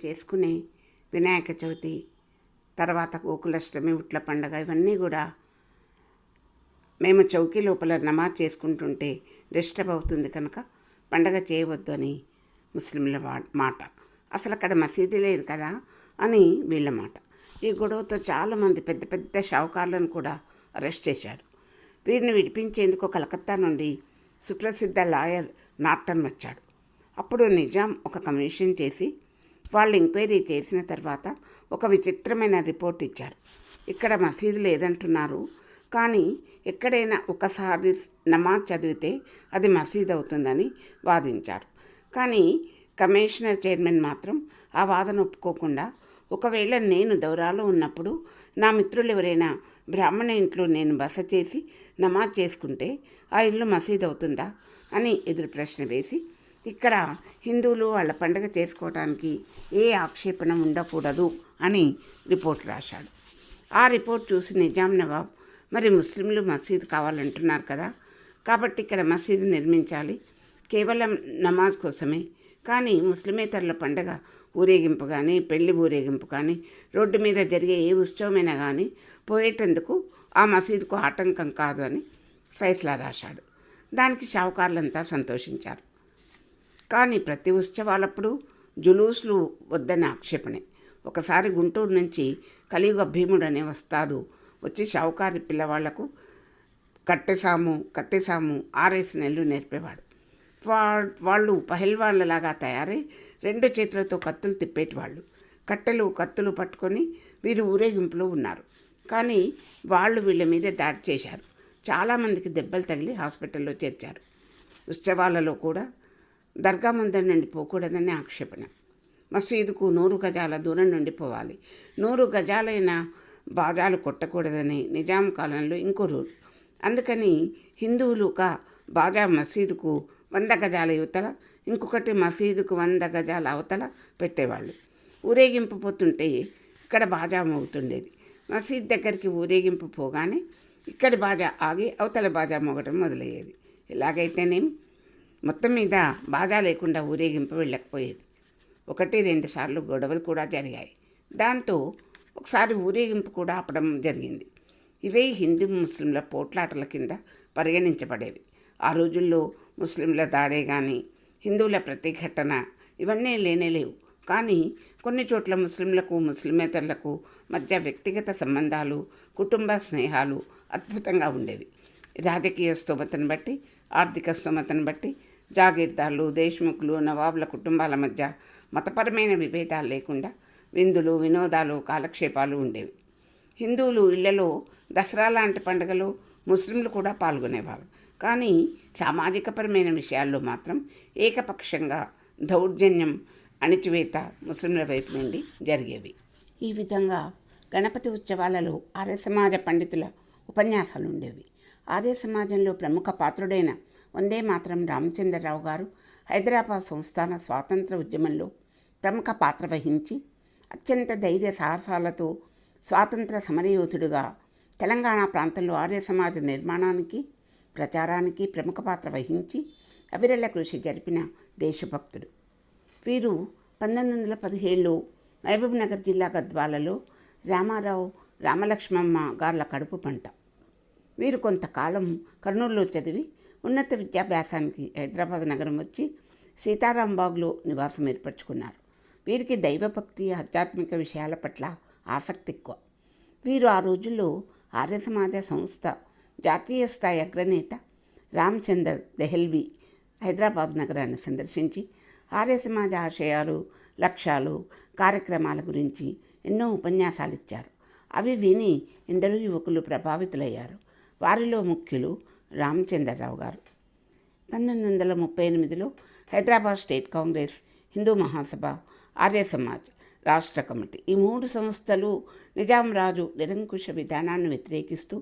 చేసుకునే వినాయక చవితి, తర్వాత గోకులాష్టమి, ఉట్ల పండగ ఇవన్నీ కూడా మేము చౌకీ లోపల నమాజ్ చేసుకుంటుంటే డిస్టర్బ్ అవుతుంది కనుక పండగ చేయవద్దు అని ముస్లింల మాట. అసలు అక్కడ మసీదు లేదు కదా అని వీళ్ళ మాట. ఈ గొడవతో చాలామంది పెద్ద పెద్ద షావుకారులను కూడా అరెస్ట్ చేశారు. వీరిని విడిపించేందుకు కలకత్తా నుండి సుప్రసిద్ధ లాయర్ నార్టన్ వచ్చాడు. అప్పుడు నిజాం ఒక కమిషన్ చేసి వాళ్ళు ఎంక్వైరీ చేసిన తర్వాత ఒక విచిత్రమైన రిపోర్ట్ ఇచ్చారు. ఇక్కడ మసీదు లేదంటున్నారు, కానీ ఎక్కడైనా ఒకసారి నమాజ్ చదివితే అది మసీదు అవుతుందని వాదించారు. కానీ కమిషనర్ చైర్మన్ మాత్రం ఆ వాదన ఒప్పుకోకుండా, ఒకవేళ నేను దౌరాలో ఉన్నప్పుడు నా మిత్రులు ఎవరైనా బ్రాహ్మణ ఇంట్లో నేను బస చేసి నమాజ్ చేసుకుంటే ఆ ఇల్లు మసీదు అవుతుందా అని ఎదురు ప్రశ్న వేసి, ఇక్కడ హిందువులు వాళ్ళ పండుగ చేసుకోవడానికి ఏ ఆక్షేపణ ఉండకూడదు అని రిపోర్ట్ రాశాడు. ఆ రిపోర్ట్ చూసి నిజాం నవాబ్, మరి ముస్లింలు మసీదు కావాలంటున్నారు కదా, కాబట్టి ఇక్కడ మసీదు నిర్మించాలి, కేవలం నమాజ్ కోసమే. కానీ ముస్లిమేతరుల పండుగ ఊరేగింపు కానీ, పెళ్లి ఊరేగింపు కానీ, రోడ్డు మీద జరిగే ఏ ఉత్సవమైనా కానీ పోయేటందుకు ఆ మసీదుకు ఆటంకం కాదు అని ఫైసలా రాశాడు. దానికి షావుకారులంతా సంతోషించారు. కానీ ప్రతి ఉత్సవాలప్పుడు జులూస్లు వద్దన్న ఆక్షేపణే. ఒకసారి గుంటూరు నుంచి కలియుగ భీముడు అనే వస్తాడు వచ్చి షావుకారి పిల్లవాళ్లకు కట్టెసాము 6 నెలలు నేర్పేవాడు. వాళ్ళు పహల్వాన్లలాగా తయారై 2 చేతులతో కత్తులు తిప్పేటివాళ్ళు. కత్తులు పట్టుకొని వీరు ఊరేగింపులో ఉన్నారు. కానీ వాళ్ళు వీళ్ళ మీద దాడి చేశారు. చాలామందికి దెబ్బలు తగిలి హాస్పిటల్లో చేర్చారు. ఉత్సవాలలో కూడా దర్గా ముందర నుండి పోకూడదని ఆక్షేపణ. మసీదుకు 100 గజాల దూరం నుండి పోవాలి. 100 గజాలైన బాజాలు కొట్టకూడదని నిజాం కాలంలో ఇంకో రూల్. అందుకని హిందువులు ఒక బాజా మసీదుకు 100 గజాల యువతల, ఇంకొకటి మసీదుకు 100 గజాల అవతల పెట్టేవాళ్ళు. ఊరేగింపు పోతుంటే ఇక్కడ బాజా మోగుతుండేది. మసీద్ దగ్గరికి ఊరేగింపు పోగానే ఇక్కడి బాజా ఆగి అవతల బాజా మోగటం మొదలయ్యేది. ఎలాగైతేనేం మొత్తం మీద బాజా లేకుండా ఊరేగింపు వెళ్ళకపోయేది. 1-2 సార్లు గొడవలు కూడా జరిగాయి. దాంతో ఒకసారి ఊరేగింపు కూడా ఆపడం జరిగింది. ఇవే హిందూ ముస్లింల పోట్లాటల కింద పరిగణించబడేవి. ఆ రోజుల్లో ముస్లింల దాడే కానీ, హిందువుల ప్రతిఘటన ఇవన్నీ లేనేలేవు. కానీ కొన్ని చోట్ల ముస్లింలకు ముస్లిమేతరులకు మధ్య వ్యక్తిగత సంబంధాలు, కుటుంబ స్నేహాలు అద్భుతంగా ఉండేవి. రాజకీయ స్తోమతను బట్టి, ఆర్థిక స్తోమతను బట్టి జాగీర్దార్లు, దేశ్ముఖులు, నవాబుల కుటుంబాల మధ్య మతపరమైన విభేదాలు లేకుండా విందులు, వినోదాలు, కాలక్షేపాలు ఉండేవి. హిందువులు ఇళ్లలో దసరా లాంటి పండుగలు ముస్లింలు కూడా పాల్గొనేవారు. కానీ సామాజికపరమైన విషయాల్లో మాత్రం ఏకపక్షంగా దౌర్జన్యం, అణిచివేత ముస్లింల వైపు నుండి జరిగేవి. ఈ విధంగా గణపతి ఉత్సవాలలో ఆర్య సమాజ పండితుల ఉపన్యాసాలు ఉండేవి. ఆర్య సమాజంలో ప్రముఖ పాత్రుడైన వందే మాతరం రామచంద్రరావు గారు హైదరాబాద్ సంస్థాన స్వాతంత్ర ఉద్యమంలో ప్రముఖ పాత్ర వహించి అత్యంత ధైర్య సాహసాలతో స్వాతంత్ర సమరయోధుడుగా తెలంగాణ ప్రాంతంలో ఆర్య సమాజ నిర్మాణానికి, ప్రచారానికి ప్రముఖ పాత్ర వహించి అవిరళ కృషి జరిపిన దేశభక్తుడు. వీరు 1917లో మహబూబ్నగర్ జిల్లా గద్వాలలో రామారావు, రామలక్ష్మమ్మ గార్ల కడుపు పంట. వీరు కొంతకాలం కర్నూలులో చదివి ఉన్నత విద్యాభ్యాసానికి హైదరాబాద్ నగరం వచ్చి సీతారాంబాగ్లో నివాసం ఏర్పరచుకున్నారు. వీరికి దైవభక్తి, ఆధ్యాత్మిక విషయాల పట్ల ఆసక్తి ఎక్కువ. వీరు ఆ రోజుల్లో ఆర్య సమాజ సంస్థ జాతీయ స్థాయి అగ్రనేత రామచందర్ దెహల్వీ హైదరాబాద్ నగరాన్ని సందర్శించి ఆర్య సమాజ ఆశయాలు, లక్ష్యాలు, కార్యక్రమాల గురించి ఎన్నో ఉపన్యాసాలు ఇచ్చారు. అవి విని ఎందరో యువకులు ప్రభావితులయ్యారు. వారిలో ముఖ్యులు రామచంద్రరావు గారు. 1938లో హైదరాబాద్ స్టేట్ కాంగ్రెస్, హిందూ మహాసభ, ఆర్య సమాజ్ రాష్ట్ర కమిటీ ఈ 3 సంస్థలు నిజాం రాజు నిరంకుశ విధానాన్ని వ్యతిరేకిస్తూ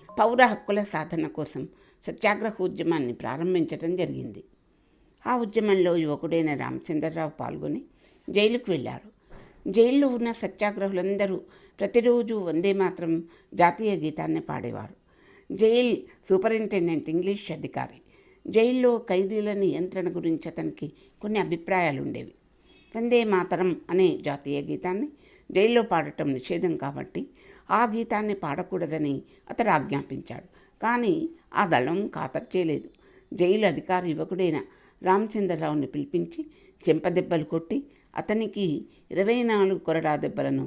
పౌర హక్కుల సాధన కోసం సత్యాగ్రహ ఉద్యమాన్ని ప్రారంభించడం జరిగింది. ఆ ఉద్యమంలో యువకుడైన రామచంద్రరావు పాల్గొని జైలుకు వెళ్ళారు. జైల్లో ఉన్న సత్యాగ్రహులందరూ ప్రతిరోజు వందే మాత్రం జాతీయ గీతాన్ని పాడేవారు. జైల్ సూపరింటెండెంట్ ఇంగ్లీష్ అధికారి. జైల్లో ఖైదీల నియంత్రణ గురించి అతనికి కొన్ని అభిప్రాయాలు ఉండేవి. వందే మాతరం అనే జాతీయ గీతాన్ని జైల్లో పాడటం నిషేధం కాబట్టి ఆ గీతాన్ని పాడకూడదని అతడు ఆజ్ఞాపించాడు. కానీ ఆ దళం ఖాతరు చేయలేదు. జైలు అధికారి యువకుడైన రామచంద్రరావుని పిలిపించి చెంపదెబ్బలు కొట్టి అతనికి 24 కొరడా దెబ్బలను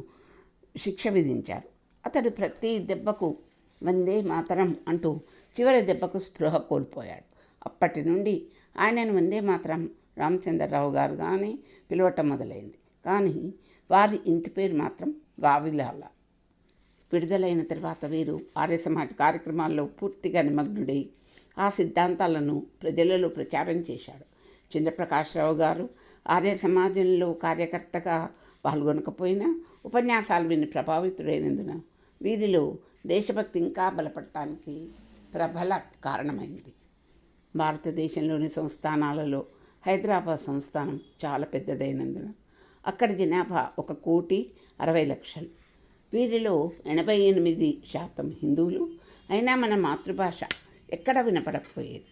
శిక్ష విధించారు. అతడు ప్రతి దెబ్బకు వందే మాతరం అంటూ చివరి దెబ్బకు స్పృహ కోల్పోయాడు. అప్పటి నుండి ఆయనను వందే మాతరం రామచంద్రరావు గారు కానీ పిలవటం మొదలైంది. కానీ వారి ఇంటి పేరు మాత్రం వావిలాల. విడుదలైన తర్వాత వీరు ఆర్య సమాజ్ కార్యక్రమాల్లో పూర్తిగా నిమగ్నుడై ఆ సిద్ధాంతాలను ప్రజలలో ప్రచారం చేశాడు. చంద్రప్రకాశ్రావు గారు ఆర్య సమాజంలో కార్యకర్తగా పాల్గొనకపోయినా ఉపన్యాసాలు విని ప్రభావితుడైనందున వీరిలో దేశభక్తి ఇంకా బలపడటానికి ప్రబల కారణమైంది. భారతదేశంలోని సంస్థానాలలో హైదరాబాద్ సంస్థానం చాలా పెద్దదైనందున అక్కడి జనాభా 1,60,00,000. వీరిలో 88% హిందువులు. అయినా మన మాతృభాష ఎక్కడ వినపడకపోయేది.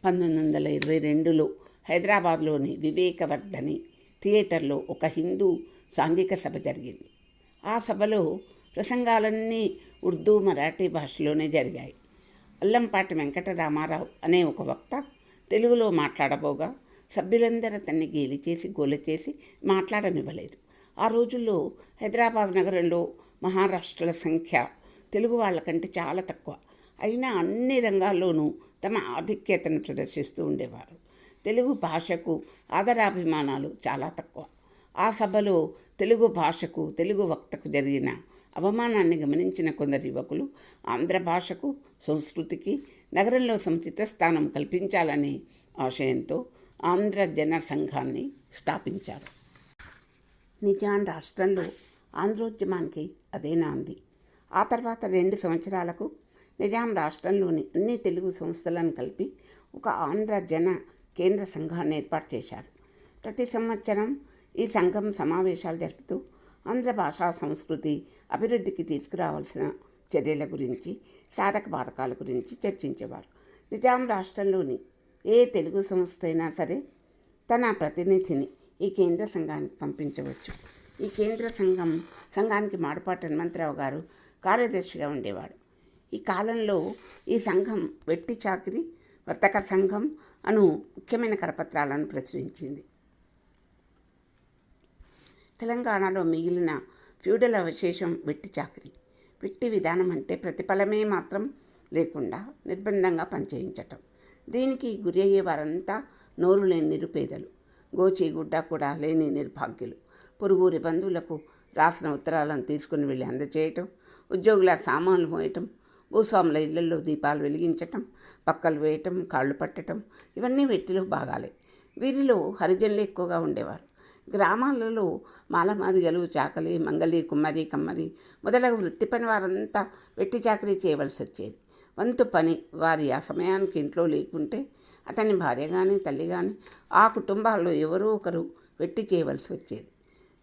1922లో హైదరాబాద్లోని వివేకవర్ధని థియేటర్లో ఒక హిందూ సాంఘిక సభ జరిగింది. ఆ సభలో ప్రసంగాలన్నీ ఉర్దూ, మరాఠీ భాషలోనే జరిగాయి. అల్లంపాటి వెంకటరామారావు అనే ఒక వక్త తెలుగులో మాట్లాడబోగా సభ్యులందరూ అతన్ని గేలి చేసి గోల చేసి మాట్లాడనివ్వలేదు. ఆ రోజుల్లో హైదరాబాద్ నగరంలో మహారాష్ట్రల సంఖ్య తెలుగు వాళ్ళకంటే చాలా తక్కువ. అయినా అన్ని రంగాల్లోనూ తమ ఆధిక్యతను ప్రదర్శిస్తూ ఉండేవారు. తెలుగు భాషకు ఆదరాభిమానాలు చాలా తక్కువ. ఆ సభలో తెలుగు భాషకు, తెలుగు వక్తకు జరిగిన అవమానాన్ని గమనించిన కొందరు యువకులు ఆంధ్ర భాషకు, సంస్కృతికి నగరంలో సముచిత స్థానం కల్పించాలనే ఆశయంతో ఆంధ్ర జన సంఘాన్ని స్థాపించారు. నిజాం రాష్ట్రంలో ఆంధ్రోద్యమానికి అదే నాంది. ఆ తర్వాత 2 సంవత్సరాలకు నిజాం రాష్ట్రంలోని అన్ని తెలుగు సంస్థలను కలిపి ఒక ఆంధ్ర జన కేంద్ర సంఘాన్ని ఏర్పాటు చేశారు. ప్రతి సంవత్సరం ఈ సంఘం సమావేశాలు జరుపుతూ ఆంధ్ర భాషా సంస్కృతి అభివృద్ధికి తీసుకురావాల్సిన చర్యల గురించి, సాధక బాధకాల గురించి చర్చించేవారు. నిజాం రాష్ట్రంలోని ఏ తెలుగు సంస్థ అయినా సరే తన ప్రతినిధిని ఈ కేంద్ర సంఘానికి పంపించవచ్చు. ఈ కేంద్ర సంఘానికి మాడపాటి హనుమంతరావు గారు కార్యదర్శిగా ఉండేవాడు. ఈ కాలంలో ఈ సంఘం వెట్టి చాకిరి, వర్తక సంఘం అను ముఖ్యమైన కరపత్రాలను ప్రచురించింది. తెలంగాణలో మిగిలిన ఫ్యూడల్ అవశేషం వెట్టి చాకిరి. వెట్టి విధానం అంటే ప్రతిఫలమే మాత్రం లేకుండా నిర్బంధంగా పనిచేయించటం. దీనికి గురి అయ్యే వారంతా నోరు లేని నిరుపేదలు, గోచి గుడ్డ కూడా లేని నిర్భాగ్యులు. పొరుగురి బంధువులకు రాసిన ఉత్తరాలను తీసుకుని వెళ్ళి అందజేయటం, ఉద్యోగుల సామాన్లు మోయటం, భూస్వాముల ఇళ్లలో దీపాలు వెలిగించటం, పక్కలు వేయటం, కాళ్ళు పట్టడం, ఇవన్నీ వెట్టిలో భాగాలే. వీరిలో హరిజనులు ఎక్కువగా ఉండేవారు. గ్రామాలలో మాలమాదిగలు, చాకలి, మంగలి, కుమ్మరి, కమ్మరి మొదలగు వృత్తి పని వారంతా వెట్టి చాకరీ చేయవలసి వచ్చేది. వంతు పని వారి ఆ సమయానికి ఇంట్లో లేకుంటే అతని భార్య కానీ తల్లి కానీ ఆ కుటుంబాల్లో ఎవరో ఒకరు వెట్టి చేయవలసి వచ్చేది.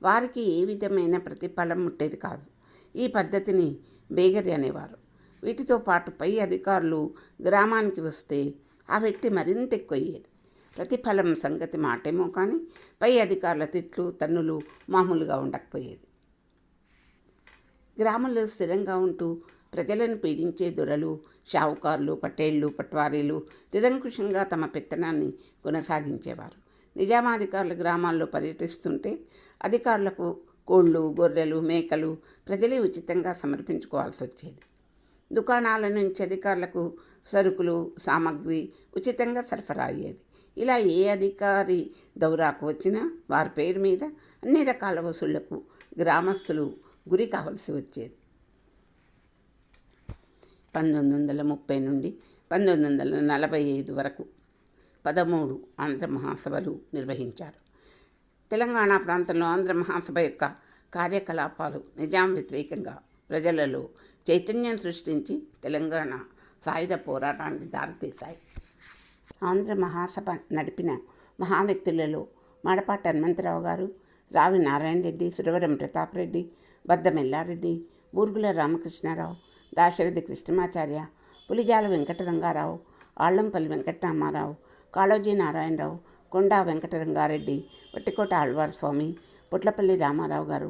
వారికి ఏ విధమైన ప్రతిఫలం ముట్టేది కాదు. ఈ పద్ధతిని బేగరి అనేవారు. వీటితో పాటు పై అధికారులు గ్రామానికి వస్తే ఆ వెట్టి మరింత ఎక్కువయ్యేది. ప్రతిఫలం సంగతి మాటేమో కానీ పై అధికారుల తిట్లు, తన్నులు మామూలుగా ఉండకపోయేది. గ్రామంలో స్థిరంగా ఉంటూ ప్రజలను పీడించే దొరలు, షావుకారులు, పటేళ్లు, పట్వారీలు నిరంకుశంగా తమ పెత్తనాన్ని కొనసాగించేవారు. నిజామాధికారులు గ్రామాల్లో పర్యటిస్తుంటే అధికారులకు కోళ్ళు, గొర్రెలు, మేకలు ప్రజలే ఉచితంగా సమర్పించుకోవాల్సి వచ్చేది. దుకాణాల నుంచి అధికారులకు సరుకులు, సామగ్రి ఉచితంగా సరఫరా అయ్యేది. ఇలా ఏ అధికారి దౌరాకు వచ్చినా వారి పేరు మీద అన్ని రకాల వసూళ్లకు గ్రామస్తులు గురి కావలసి వచ్చేది. 1930 నుండి 1945 వరకు 13 ఆంధ్ర మహాసభలు నిర్వహించారు. తెలంగాణ ప్రాంతంలో ఆంధ్ర మహాసభ యొక్క కార్యకలాపాలు నిజాం వ్యతిరేకంగా ప్రజలలో చైతన్యం సృష్టించి తెలంగాణ సాయుధ పోరాటానికి దారితీశాయి. ఆంధ్ర మహాసభ నడిపిన మహావ్యక్తులలో మాడపాటి హనుమంతరావు గారు, రావి నారాయణ రెడ్డి, సురవరం ప్రతాప్ రెడ్డి, బద్దం ఎల్లారెడ్డి, బూర్గుల రామకృష్ణారావు, దాశరథి కృష్ణమాచార్య, పులిజాల వెంకటరంగారావు, ఆళ్లంపల్లి వెంకటరామారావు, కాళోజీ నారాయణరావు, కొండా వెంకటరంగారెడ్డి, వట్టికోట ఆళ్వార్ స్వామి, పుట్లపల్లి రామారావు గారు,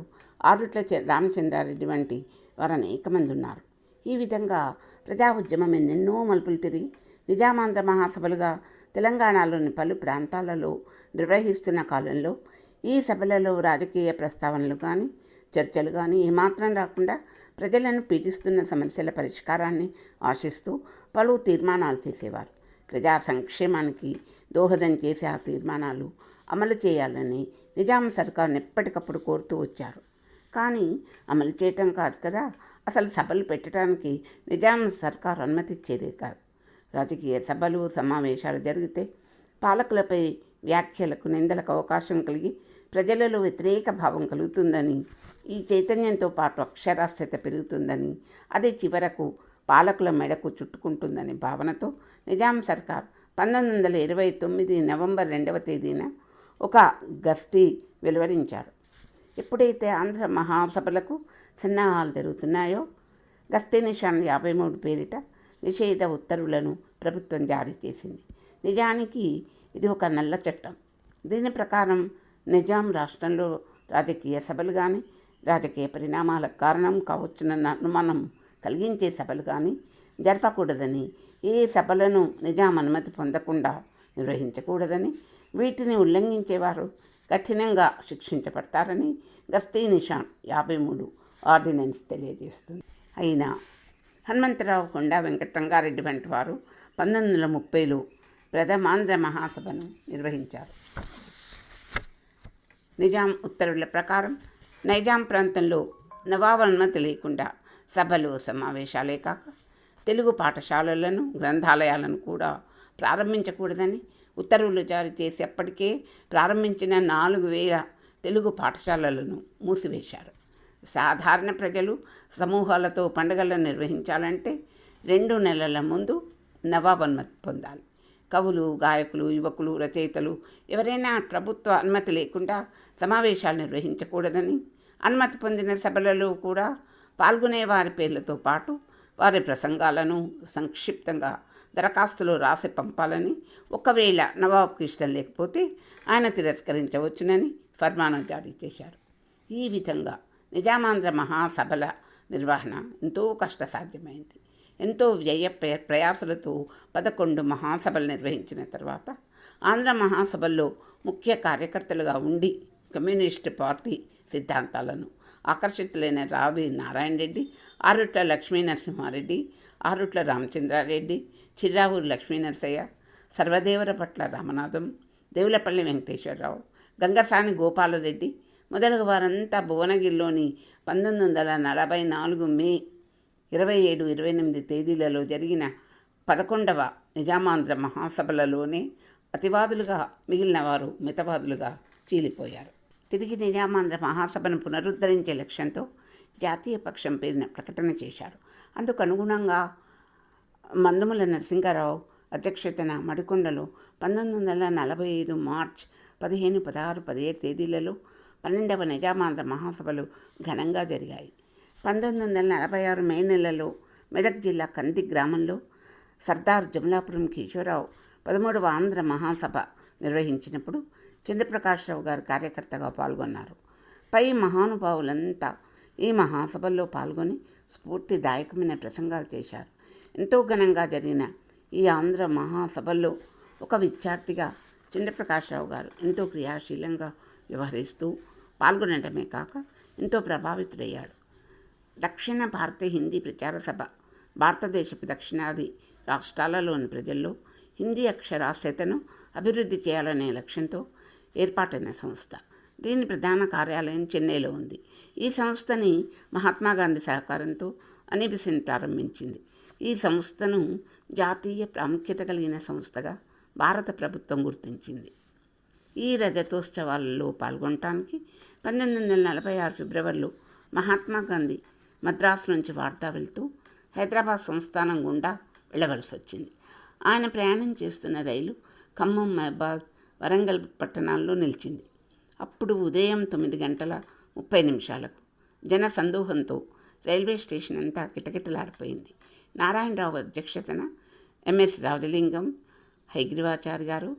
ఆరుట్ల రామచంద్రారెడ్డి వంటి వారు అనేక మంది ఉన్నారు. ఈ విధంగా ప్రజా ఉద్యమం ఎన్నెన్నో మలుపులు తిరిగి నిజామాంధ్ర మహాసభలుగా తెలంగాణలోని పలు ప్రాంతాలలో నిర్వహిస్తున్న కాలంలో ఈ సభలలో రాజకీయ ప్రస్తావనలు కానీ చర్చలు కానీ ఏమాత్రం రాకుండా ప్రజలను పీడిస్తున్న సమస్యల పరిష్కారాన్ని ఆశిస్తూ పలు తీర్మానాలు చేసేవారు. ప్రజా సంక్షేమానికి దోహదం చేసే ఆ తీర్మానాలు అమలు చేయాలని నిజాం సర్కారును ఎప్పటికప్పుడు కోరుతూ వచ్చారు. కానీ అమలు చేయటం కాదు కదా, అసలు సభలు పెట్టడానికి నిజాం సర్కారు అనుమతి ఇచ్చేదే కాదు. రాజకీయ సభలు సమావేశాలు జరిగితే పాలకులపై వ్యాఖ్యలకు నిందలకు అవకాశం కలిగి ప్రజలలో వ్యతిరేక భావం కలుగుతుందని, ఈ చైతన్యంతో పాటు అక్షరాస్యత పెరుగుతుందని, అది చివరకు పాలకుల మెడకు చుట్టుకుంటుందనే భావనతో నిజాం సర్కార్ 1929 నవంబర్ 2వ తేదీన ఒక గస్తీ వెలువరించారు. ఎప్పుడైతే ఆంధ్ర మహాసభలకు సన్నాహాలు జరుగుతున్నాయో గస్తీ నిషాన్ 53 పేరిట నిషేధ ఉత్తర్వులను ప్రభుత్వం జారీ చేసింది. నిజానికి ఇది ఒక నల్ల చట్టం. దీని ప్రకారం నిజాం రాష్ట్రంలో రాజకీయ సభలు కానీ, రాజకీయ పరిణామాలకు కారణం కావచ్చునన్న అనుమానం కలిగించే సభలు కానీ జరపకూడదని, ఏ సభలను నిజాం అనుమతి పొందకుండా నిర్వహించకూడదని, వీటిని ఉల్లంఘించేవారు కఠినంగా శిక్షించబడతారని గస్తీ నిషాన్ 53 ఆర్డినెన్స్ తెలియజేస్తుంది. అయినా హనుమంతరావు, కొండా వెంకటరంగారెడ్డి వంటి వారు 1930లో ప్రథమాంధ్ర మహాసభను నిర్వహించారు. నిజాం ఉత్తర్వుల ప్రకారం నైజాం ప్రాంతంలో నవాబు అనుమతి లేకుండా సభలు సమావేశాలే కాక తెలుగు పాఠశాలలను, గ్రంథాలయాలను కూడా ప్రారంభించకూడదని ఉత్తర్వులు జారీ చేసి అప్పటికే ప్రారంభించిన 4000 తెలుగు పాఠశాలలను మూసివేశారు. సాధారణ ప్రజలు సమూహాలతో పండుగలను నిర్వహించాలంటే 2 నెలల ముందు నవాబు అనుమతి పొందాలి. కవులు, గాయకులు, యువకులు, రచయితలు ఎవరైనా ప్రభుత్వ అనుమతి లేకుండా సమావేశాలు నిర్వహించకూడదని, అనుమతి పొందిన సభలలో కూడా పాల్గొనే వారి పేర్లతో పాటు వారి ప్రసంగాలను సంక్షిప్తంగా దరఖాస్తులో రాసి పంపాలని, ఒకవేళ నవాబుకి ఇష్టం లేకపోతే ఆయన తిరస్కరించవచ్చునని ఫర్మానా జారీ చేశారు. ఈ విధంగా నిజామాంధ్ర మహాసభల నిర్వహణ ఎంతో కష్టసాధ్యమైంది. ఎంతో వ్యయ ప్రయాసలతో 11 మహాసభలు నిర్వహించిన తర్వాత ఆంధ్ర మహాసభల్లో ముఖ్య కార్యకర్తలుగా ఉండి కమ్యూనిస్టు పార్టీ సిద్ధాంతాలను ఆకర్షితులైన రావి నారాయణ రెడ్డి, ఆరుట్ల లక్ష్మీనరసింహారెడ్డి, ఆరుట్ల రామచంద్రారెడ్డి, చిర్రావూరు లక్ష్మీనరసయ్య, సర్వదేవరపట్ల రామనాథం, దేవులపల్లి వెంకటేశ్వరరావు, గంగసాని గోపాలరెడ్డి మొదలగు వారంతా భువనగిరిలోని 1944 మే 27, 28 తేదీలలో జరిగిన 11వ నిజామాంధ్ర మహాసభలలోనే అతివాదులుగా మిగిలిన వారు మితవాదులుగా చీలిపోయారు. తిరిగి నిజామాంధ్ర మహాసభను పునరుద్ధరించే లక్ష్యంతో జాతీయ పక్షం పేరున ప్రకటన చేశారు. అందుకు అనుగుణంగా మందుముల నరసింహారావు అధ్యక్షతన మడికొండలో 1945 మార్చ్ 15, 16, 17 తేదీలలో 12వ నిజామాంధ్ర మహాసభలు ఘనంగా జరిగాయి. 1946 మే నెలలో మెదక్ జిల్లా కంది గ్రామంలో సర్దార్ జమలాపురం కిషోరావు 13వ ఆంధ్ర మహాసభ నిర్వహించినప్పుడు చంద్రప్రకాశ్రావు గారు కార్యకర్తగా పాల్గొన్నారు. పై మహానుభావులంతా ఈ మహాసభల్లో పాల్గొని స్ఫూర్తిదాయకమైన ప్రసంగాలు చేశారు. ఎంతో ఘనంగా జరిగిన ఈ ఆంధ్ర మహాసభల్లో ఒక విద్యార్థిగా చంద్రప్రకాశ్రావు గారు ఎంతో క్రియాశీలంగా వ్యవహరిస్తూ పాల్గొనడమే కాక ఎంతో ప్రభావితుడయ్యాడు. దక్షిణ భారత హిందీ ప్రచార సభ భారతదేశపు దక్షిణాది రాష్ట్రాలలోని ప్రజల్లో హిందీ అక్షరాస్యతను అభివృద్ధి చేయాలనే లక్ష్యంతో ఏర్పాటైన సంస్థ. దీని ప్రధాన కార్యాలయం చెన్నైలో ఉంది. ఈ సంస్థని మహాత్మాగాంధీ సహకారంతో అనీ బెసెంట్ ప్రారంభించింది. ఈ సంస్థను జాతీయ ప్రాముఖ్యత కలిగిన సంస్థగా భారత ప్రభుత్వం గుర్తించింది. ఈ రజతోత్సవాలలో పాల్గొనటానికి 1946 ఫిబ్రవరిలో మహాత్మాగాంధీ మద్రాసు నుంచి వార్తా వెళ్తూ హైదరాబాద్ సంస్థానం గుండా వెళ్ళవలసి వచ్చింది. ఆయన ప్రయాణం చేస్తున్న రైలు ఖమ్మం, మహబాద్, వరంగల్ పట్టణాల్లో నిలిచింది. అప్పుడు ఉదయం 9:30 జన సందోహంతో రైల్వే స్టేషన్ అంతా కిటకిటలాడిపోయింది. నారాయణరావు అధ్యక్షతన ఎంఎస్ రాజలింగం, హైగ్రీవాచారి గారు,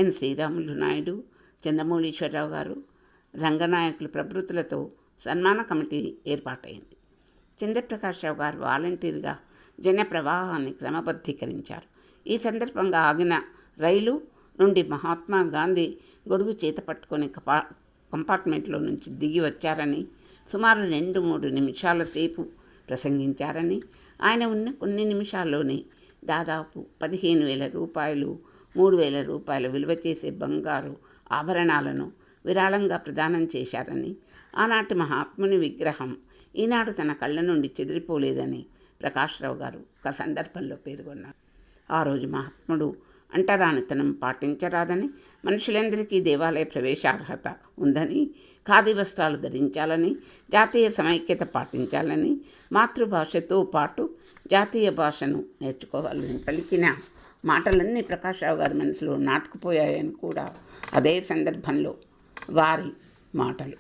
ఎన్ శ్రీరాములు నాయుడు, చంద్రమౌళీశ్వరరావు గారు, రంగనాయకులు ప్రభృతులతో సన్మాన కమిటీ ఏర్పాటైంది. చంద్రప్రకాశ్రావు గారు వాలంటీర్గా జన ప్రవాహాన్ని క్రమబద్ధీకరించారు. ఈ సందర్భంగా ఆగిన రైలు నుండి మహాత్మా గాంధీ గొడుగు చేత పట్టుకొని కంపార్ట్మెంట్లో నుంచి దిగి వచ్చారని, సుమారు 2-3 నిమిషాల సేపు ప్రసంగించారని, ఆయన ఉన్న కొన్ని నిమిషాల్లోనే దాదాపు 15,000 రూపాయలు, 3,000 రూపాయలు విలువ చేసే బంగారు ఆభరణాలను విరాళంగా ప్రదానం చేశారని, ఆనాటి మహాత్ముని విగ్రహం ఈనాడు తన కళ్ళ నుండి చెదిరిపోలేదని ప్రకాశ్రావు గారు ఒక సందర్భంలో పేర్కొన్నారు. ఆ రోజు మహాత్ముడు అంటరానితనం పాటించరాదని, మనుషులందరికీ దేవాలయ ప్రవేశార్హత ఉందని, ఖాదీ వస్త్రాలు ధరించాలని, జాతీయ సమైక్యత పాటించాలని, మాతృభాషతో పాటు జాతీయ భాషను నేర్చుకోవాలని పలికిన మాటలన్నీ ప్రకాశ్రావు గారి మనసులో నాటుకుపోయాయని కూడా అదే సందర్భంలో వారి మాటలు.